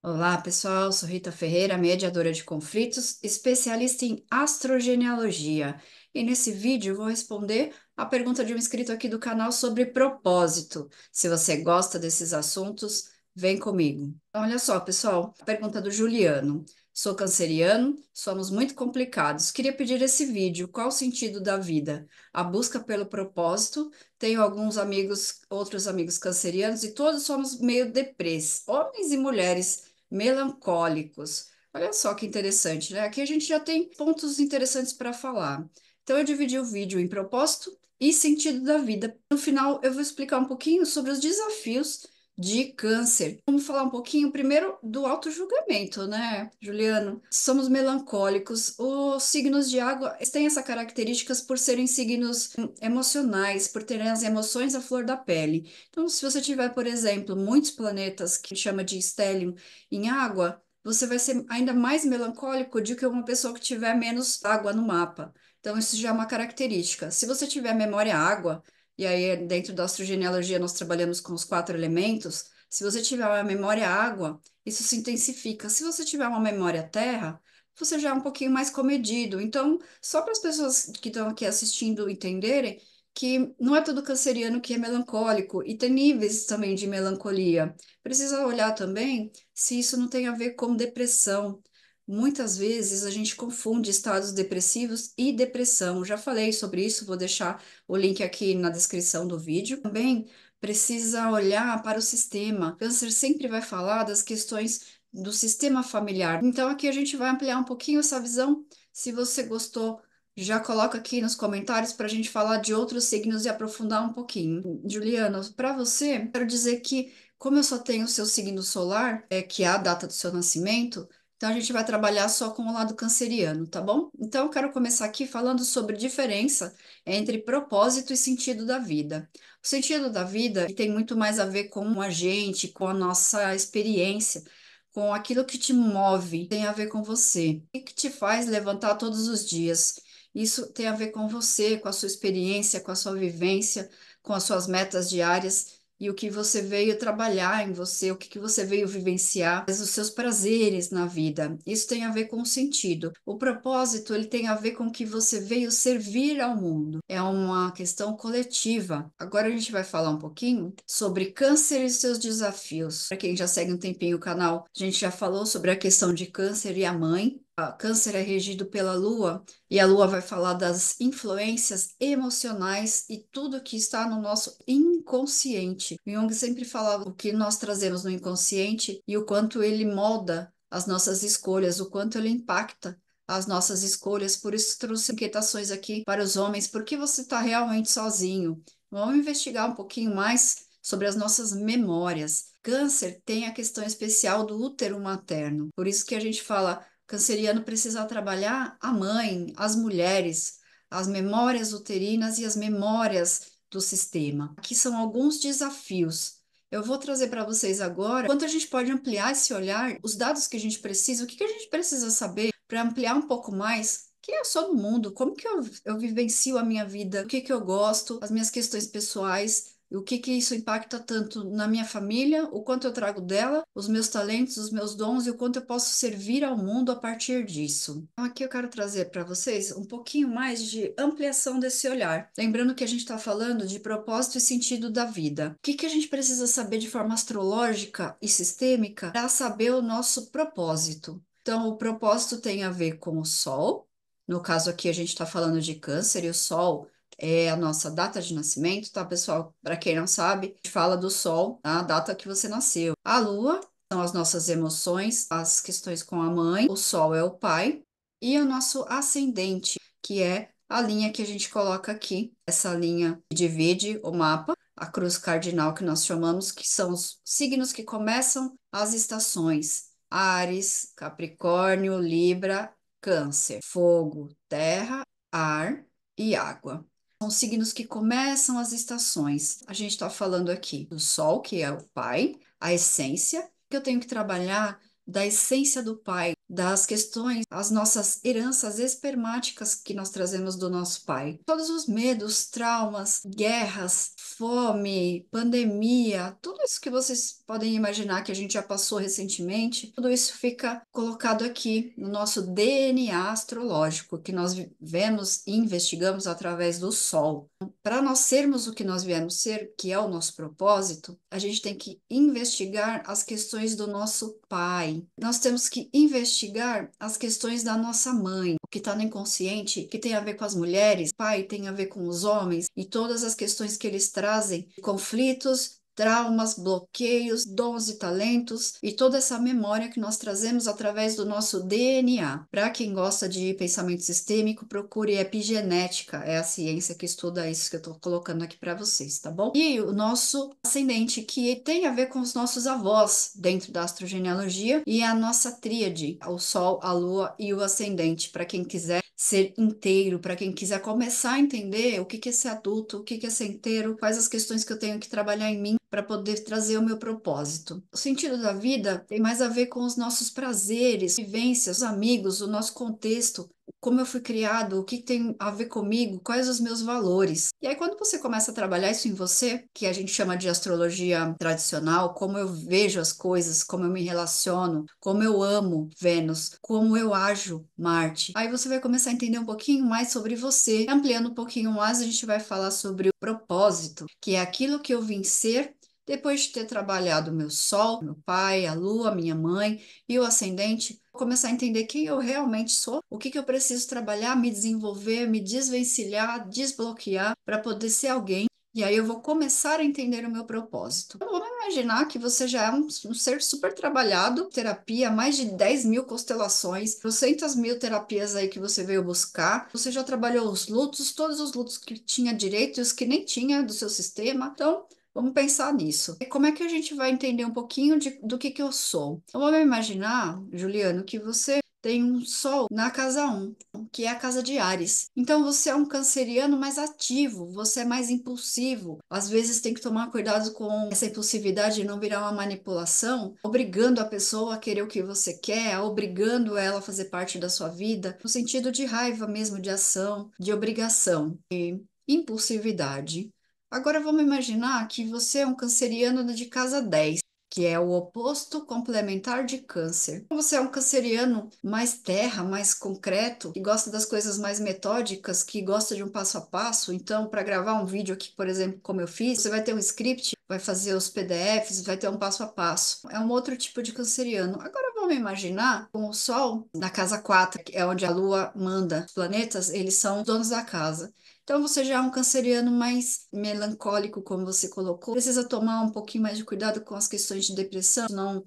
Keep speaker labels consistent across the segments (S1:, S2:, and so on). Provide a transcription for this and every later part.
S1: Olá, pessoal. Sou Rita Ferreira, mediadora de conflitos, especialista em astrogenealogia. E nesse vídeo eu vou responder a pergunta de um inscrito aqui do canal sobre propósito. Se você gosta desses assuntos, vem comigo. Então, olha só, pessoal, a pergunta do Juliano. Sou canceriano, somos muito complicados. Queria pedir esse vídeo. Qual o sentido da vida? A busca pelo propósito. Tenho alguns amigos, outros amigos cancerianos, e todos somos meio deprês, homens e mulheres melancólicos. Olha só que interessante, né? Aqui a gente já tem pontos interessantes para falar. Então, eu dividi o vídeo em propósito e sentido da vida. No final, eu vou explicar um pouquinho sobre os desafios de câncer. Vamos falar um pouquinho primeiro do auto-julgamento, né, Juliano? Somos melancólicos. Os signos de água têm essas características por serem signos emocionais, por terem as emoções à flor da pele. Então, se você tiver, por exemplo, muitos planetas que chama de stellium em água, você vai ser ainda mais melancólico do que uma pessoa que tiver menos água no mapa. Então, isso já é uma característica. Se você tiver memória água, e aí dentro da astrogenealogia nós trabalhamos com os quatro elementos, se você tiver uma memória água, isso se intensifica. Se você tiver uma memória terra, você já é um pouquinho mais comedido. Então, só para as pessoas que estão aqui assistindo entenderem, que não é todo canceriano que é melancólico e tem níveis também de melancolia. Precisa olhar também se isso não tem a ver com depressão. Muitas vezes a gente confunde estados depressivos e depressão. Já falei sobre isso, vou deixar o link aqui na descrição do vídeo. Também precisa olhar para o sistema. Câncer sempre vai falar das questões do sistema familiar. Então aqui a gente vai ampliar um pouquinho essa visão. Se você gostou, já coloca aqui nos comentários para a gente falar de outros signos e aprofundar um pouquinho. Juliana, para você, quero dizer que, como eu só tenho o seu signo solar, que é a data do seu nascimento, então a gente vai trabalhar só com o lado canceriano, tá bom? Então eu quero começar aqui falando sobre diferença entre propósito e sentido da vida. O sentido da vida tem muito mais a ver com a gente, com a nossa experiência, com aquilo que te move, tem a ver com você. O que te faz levantar todos os dias? Isso tem a ver com você, com a sua experiência, com a sua vivência, com as suas metas diárias e o que você veio trabalhar em você, o que que você veio vivenciar, os seus prazeres na vida. Isso tem a ver com o sentido. O propósito, ele tem a ver com o que você veio servir ao mundo. É uma questão coletiva. Agora a gente vai falar um pouquinho sobre câncer e seus desafios. Para quem já segue um tempinho o canal, a gente já falou sobre a questão de câncer e a mãe. A câncer é regido pela Lua e a Lua vai falar das influências emocionais e tudo que está no nosso inconsciente. Jung sempre falava o que nós trazemos no inconsciente e o quanto ele molda as nossas escolhas, o quanto ele impacta as nossas escolhas. Por isso trouxe inquietações aqui para os homens, porque você está realmente sozinho. Vamos investigar um pouquinho mais sobre as nossas memórias. Câncer tem a questão especial do útero materno. Por isso que a gente fala canceriano precisa trabalhar a mãe, as mulheres, as memórias uterinas e as memórias do sistema. Aqui são alguns desafios. Eu vou trazer para vocês agora quanto a gente pode ampliar esse olhar, os dados que a gente precisa, o que que a gente precisa saber para ampliar um pouco mais quem eu sou no mundo, como que eu vivencio a minha vida, o que que eu gosto, as minhas questões pessoais. E o que que isso impacta tanto na minha família, o quanto eu trago dela, os meus talentos, os meus dons e o quanto eu posso servir ao mundo a partir disso. Então, aqui eu quero trazer para vocês um pouquinho mais de ampliação desse olhar. Lembrando que a gente está falando de propósito e sentido da vida. O que que a gente precisa saber de forma astrológica e sistêmica para saber o nosso propósito? Então, o propósito tem a ver com o Sol. No caso aqui, a gente está falando de Câncer e o Sol é a nossa data de nascimento, tá, pessoal? Para quem não sabe, a gente fala do Sol, tá? A data que você nasceu. A Lua são as nossas emoções, as questões com a mãe, o Sol é o pai, e o nosso ascendente, que é a linha que a gente coloca aqui, essa linha que divide o mapa, a cruz cardinal que nós chamamos, que são os signos que começam as estações. Áries, Capricórnio, Libra, Câncer, fogo, terra, ar e água. São signos que começam as estações. A gente está falando aqui do Sol, que é o pai, a essência, que eu tenho que trabalhar da essência do pai, das questões, as nossas heranças espermáticas que nós trazemos do nosso pai. Todos os medos, traumas, guerras, fome, pandemia, tudo isso que vocês podem imaginar que a gente já passou recentemente, tudo isso fica colocado aqui no nosso DNA astrológico, que nós vemos e investigamos através do Sol. Para nós sermos o que nós viemos ser, que é o nosso propósito, a gente tem que investigar as questões do nosso pai. Nós temos que investigar as questões da nossa mãe, o que está no inconsciente, que tem a ver com as mulheres, pai tem a ver com os homens, e todas as questões que eles trazem, conflitos, traumas, bloqueios, dons e talentos e toda essa memória que nós trazemos através do nosso DNA. Para quem gosta de pensamento sistêmico, procure epigenética, é a ciência que estuda isso que eu estou colocando aqui para vocês, tá bom? E o nosso ascendente, que tem a ver com os nossos avós dentro da astrogenealogia, e a nossa tríade, o Sol, a Lua e o ascendente, para quem quiser ser inteiro, para quem quiser começar a entender o que que é ser adulto, o que que é ser inteiro, quais as questões que eu tenho que trabalhar em mim para poder trazer o meu propósito. O sentido da vida tem mais a ver com os nossos prazeres, vivências, os amigos, o nosso contexto, como eu fui criado, o que tem a ver comigo, quais os meus valores. E aí, quando você começa a trabalhar isso em você, que a gente chama de astrologia tradicional, como eu vejo as coisas, como eu me relaciono, como eu amo Vênus, como eu ajo Marte, aí você vai começar a entender um pouquinho mais sobre você. Ampliando um pouquinho mais, a gente vai falar sobre o propósito, que é aquilo que eu vim ser depois de ter trabalhado meu sol, meu pai, a lua, minha mãe e o ascendente, vou começar a entender quem eu realmente sou, o que que eu preciso trabalhar, me desenvolver, me desvencilhar, desbloquear para poder ser alguém. E aí eu vou começar a entender o meu propósito. Então, vamos imaginar que você já é um ser super trabalhado, terapia, mais de 10 mil constelações, 200 mil terapias aí que você veio buscar. Você já trabalhou os lutos, todos os lutos que tinha direito e os que nem tinha do seu sistema. Então, vamos pensar nisso. E como é que a gente vai entender um pouquinho do que eu sou? Então, vamos imaginar, Juliano, que você tem um sol na casa um, que é a casa de Áries. Então, você é um canceriano mais ativo, você é mais impulsivo. Às vezes, tem que tomar cuidado com essa impulsividade e não virar uma manipulação, obrigando a pessoa a querer o que você quer, obrigando ela a fazer parte da sua vida, no sentido de raiva mesmo, de ação, de obrigação e impulsividade. Agora vamos imaginar que você é um canceriano de casa 10, que é o oposto complementar de câncer. Você é um canceriano mais terra, mais concreto, que gosta das coisas mais metódicas, que gosta de um passo a passo. Então, para gravar um vídeo aqui, por exemplo, como eu fiz, você vai ter um script, vai fazer os PDFs, vai ter um passo a passo. É um outro tipo de canceriano. Agora vamos imaginar com o Sol na casa 4, que é onde a Lua manda. Os planetas, eles são os donos da casa. Então, você já é um canceriano mais melancólico, como você colocou. Precisa tomar um pouquinho mais de cuidado com as questões de depressão, não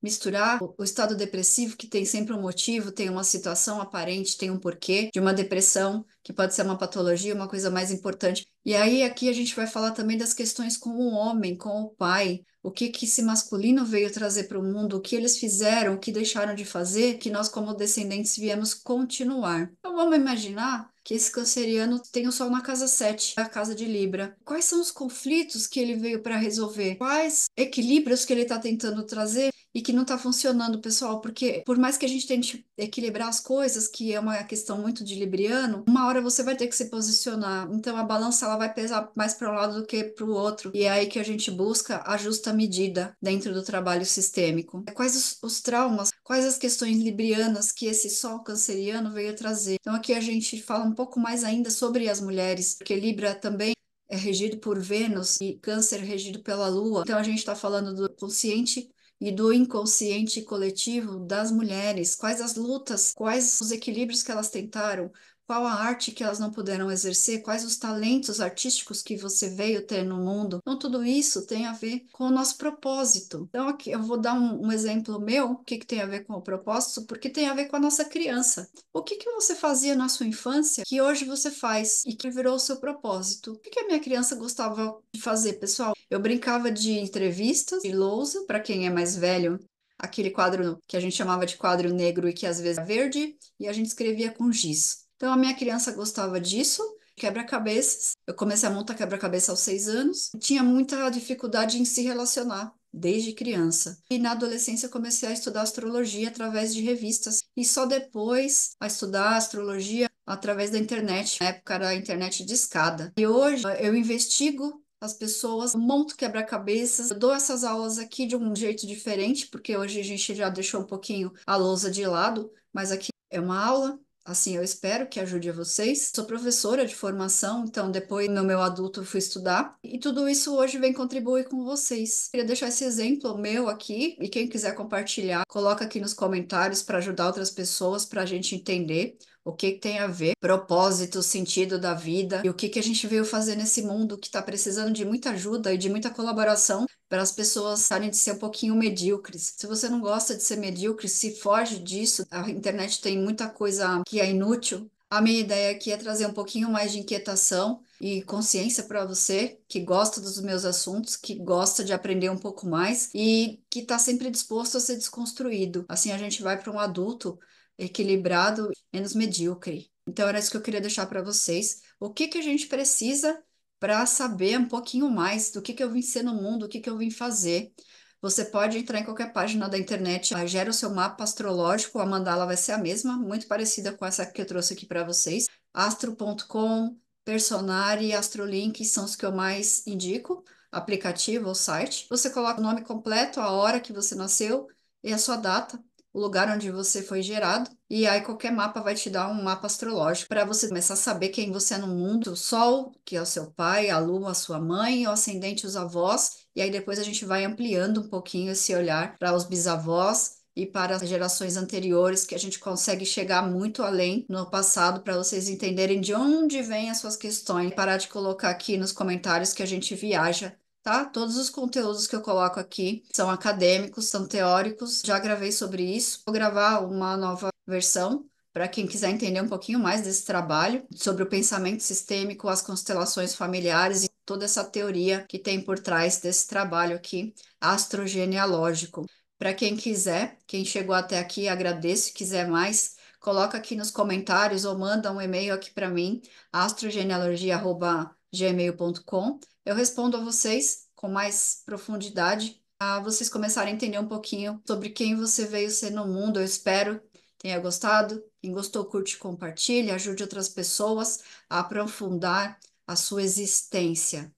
S1: misturar o estado depressivo, que tem sempre um motivo, tem uma situação aparente, tem um porquê de uma depressão, que pode ser uma patologia, uma coisa mais importante. E aí, aqui a gente vai falar também das questões com o homem, com o pai. O que que esse masculino veio trazer para o mundo, o que eles fizeram, o que deixaram de fazer, que nós, como descendentes, viemos continuar. Então, vamos imaginar que esse canceriano tem o Sol na casa 7, a casa de Libra. Quais são os conflitos que ele veio para resolver? Quais equilíbrios que ele está tentando trazer e que não está funcionando, pessoal? Porque por mais que a gente tente equilibrar as coisas, que é uma questão muito de libriano, uma hora você vai ter que se posicionar. Então a balança ela vai pesar mais para um lado do que para o outro. E é aí que a gente busca a justa medida dentro do trabalho sistêmico. Quais os traumas, quais as questões librianas que esse Sol canceriano veio trazer? Então aqui a gente fala um pouco mais ainda sobre as mulheres, porque Libra também é regido por Vênus e Câncer regido pela Lua. Então a gente está falando do consciente e do inconsciente coletivo das mulheres, quais as lutas, quais os equilíbrios que elas tentaram, qual a arte que elas não puderam exercer, quais os talentos artísticos que você veio ter no mundo. Então, tudo isso tem a ver com o nosso propósito. Então, aqui eu vou dar um exemplo meu, o que que tem a ver com o propósito, porque tem a ver com a nossa criança. O que que você fazia na sua infância que hoje você faz e que virou o seu propósito? O que que a minha criança gostava de fazer, pessoal? Eu brincava de entrevistas, de lousa, para quem é mais velho, aquele quadro que a gente chamava de quadro negro e que às vezes era verde, e a gente escrevia com giz. Então a minha criança gostava disso, quebra-cabeças. Eu comecei a montar quebra-cabeça aos 6 anos. Tinha muita dificuldade em se relacionar. desde criança. E na adolescência eu comecei a estudar astrologia através de revistas e só depois a estudar astrologia através da internet. Na época era a internet de escada. E hoje eu investigo as pessoas, eu monto quebra-cabeças, eu dou essas aulas aqui de um jeito diferente, porque hoje a gente já deixou um pouquinho a lousa de lado, mas aqui é uma aula. Assim, eu espero que ajude a vocês. Sou professora de formação, então depois no meu adulto eu fui estudar e tudo isso hoje vem contribuir com vocês. Queria deixar esse exemplo meu aqui e quem quiser compartilhar, coloca aqui nos comentários para ajudar outras pessoas, para a gente entender o que tem a ver, propósito, sentido da vida e o que a gente veio fazer nesse mundo que está precisando de muita ajuda e de muita colaboração para as pessoas parem de ser um pouquinho medíocres. Se você não gosta de ser medíocre, se foge disso, a internet tem muita coisa que é inútil. A minha ideia aqui é trazer um pouquinho mais de inquietação e consciência para você que gosta dos meus assuntos, que gosta de aprender um pouco mais e que está sempre disposto a ser desconstruído. Assim a gente vai para um adulto equilibrado, menos medíocre. Então era isso que eu queria deixar para vocês. O que a gente precisa para saber um pouquinho mais do que eu vim ser no mundo, o que eu vim fazer. Você pode entrar em qualquer página da internet, gera o seu mapa astrológico, a mandala vai ser a mesma, muito parecida com essa que eu trouxe aqui para vocês. Astro.com, Personari e Astrolink são os que eu mais indico, aplicativo ou site. Você coloca o nome completo, a hora que você nasceu e a sua data, o lugar onde você foi gerado, e aí qualquer mapa vai te dar um mapa astrológico para você começar a saber quem você é no mundo, o Sol, que é o seu pai, a Lua, a sua mãe, o ascendente, os avós, e aí depois a gente vai ampliando um pouquinho esse olhar para os bisavós e para as gerações anteriores, que a gente consegue chegar muito além no passado para vocês entenderem de onde vêm as suas questões. Parar de colocar aqui nos comentários que a gente viaja, tá? Todos os conteúdos que eu coloco aqui são acadêmicos, são teóricos. Já gravei sobre isso. Vou gravar uma nova versão para quem quiser entender um pouquinho mais desse trabalho, sobre o pensamento sistêmico, as constelações familiares e toda essa teoria que tem por trás desse trabalho aqui, astrogenealógico. Para quem quiser, quem chegou até aqui, agradeço. Quiser mais, coloca aqui nos comentários ou manda um e-mail aqui para mim, astrogenealogia@gmail.com. Eu respondo a vocês com mais profundidade, a vocês começarem a entender um pouquinho sobre quem você veio ser no mundo. Eu espero tenha gostado. Quem gostou, curte, compartilhe, ajude outras pessoas a aprofundar a sua existência.